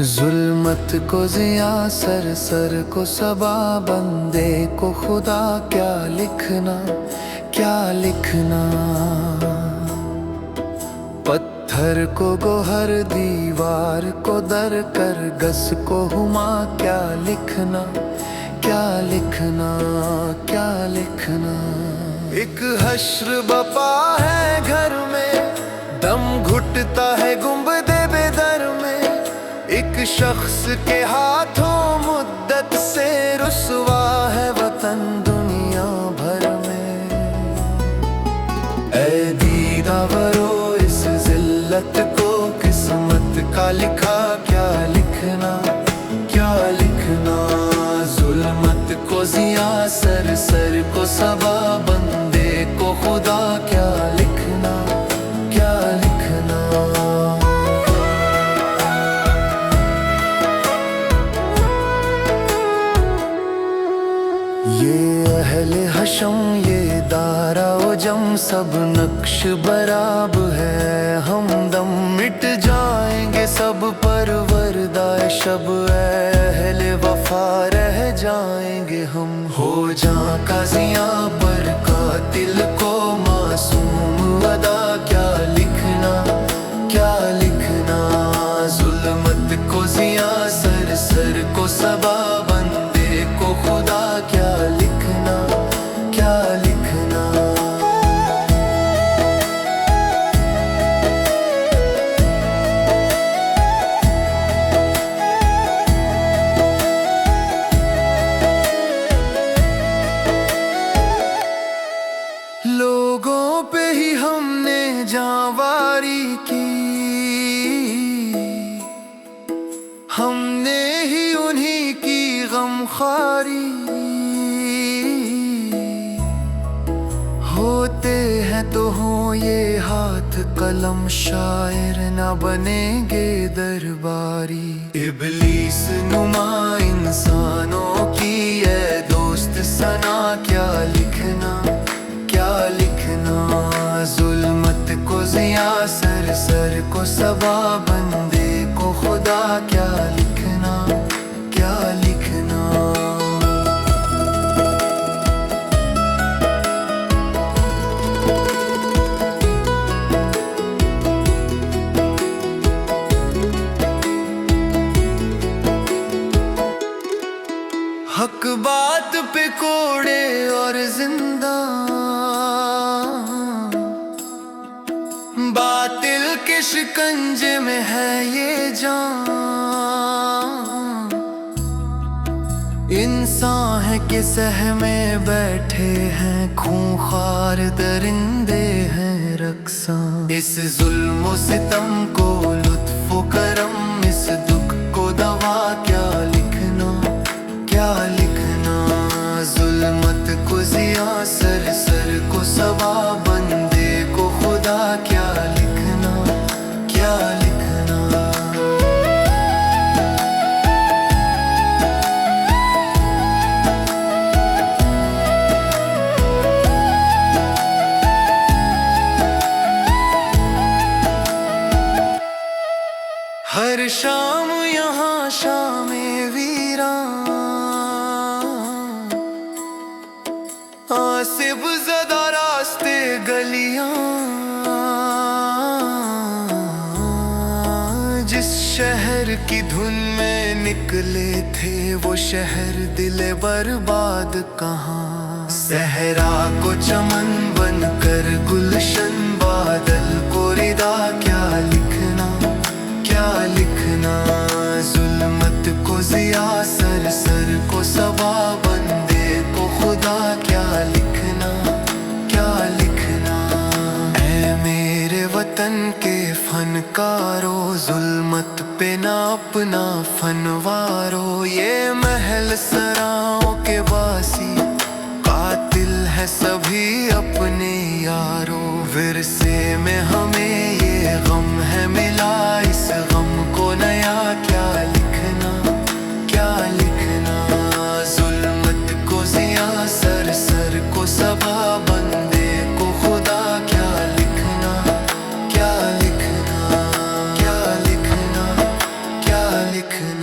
जुल्मत को जिया, sir sir को सबा, बंदे को खुदा, क्या लिखना क्या लिखना। पत्थर को गोहर, दीवार को दर कर, गस को हुमा, क्या लिखना क्या लिखना क्या लिखना। एक हश्र बपा है घर में, दम घुटता है गुंबदे बेदर में। एक शख्स के हाथों मुद्दत से रुसवा है वतन दुनिया भर में। ऐ दीदावरो इस जिल्लत को, किस्मत का लिखा क्या लिखना क्या लिखना। जुल्मत को जिया, सर सर को सबा, बंदे को खुदा, क्या लिखना क्या लिखना। ये अहले हशम, ये दारा जम, सब नक्श बराब है हमदम। मिट जाएंगे सब परवरदाए शब, अहले वफा रह जाएंगे हम। हो जा काजिया पर कातिल को मासूम अदा, क्या लिखना क्या लिखना। जुल्मत को जिया, सर सर को सबा, बंदे को खुदा, क्या लिखना क्या लिखना। लोगों पे ही हमने जावारी की, हमने ही उन्हीं की गमखारी। होते हैं तो हो ये हाथ कलम, शायर न बनेंगे दरबारी। इब्लीस नुमा इंसानों की ये दोस्त सना, क्या लिखना क्या लिखना। जुल्मत को जिया, सर सर को सबा, बंदे को खुदा, क्या लिखना क्या लिखना। हक बात पे कोड़े और जिंदा, बातिल के शिकंजे में है ये जान। इंसान है कि सहमे बैठे हैं, खूंखार दरिंदे हैं रक्सा। इस जुल्म सितम को लुत्फ करम, इस दुख को दवा, क्या लिखना क्या लिखना। जुल्मत को जिया, सर सर को सबा, बंदे को खुदा, क्या लिखना क्या लिखना। हर शाम यहाँ शामे वीरान, आसिफ ज़दा रास्ते गलियां। जिस शहर की धुन में निकले थे, वो शहर दिले बर्बाद कहाँ। सहरा को चमन बनकर गुलशन, बादल को रिदा, क्या लिखना क्या लिखना। जुल्मत को जिया, सर सर को सबा, बंदे को खुदा, क्या लिखना क्या लिखना। ऐ मेरे वतन के फनकारो, जुल्मत पे ना अपना फनवारो। ये महल सराओं के बासी, कातिल है सभी अपने यारों। विरसे में हमें ये गम है मिला, इस गम को नया, क्या लिखना क्या लिखना। जुल्मत को जिया, सर सर को सबा, बंदे को खुदा, क्या लिखना क्या लिखना क्या लिखना क्या लिखना।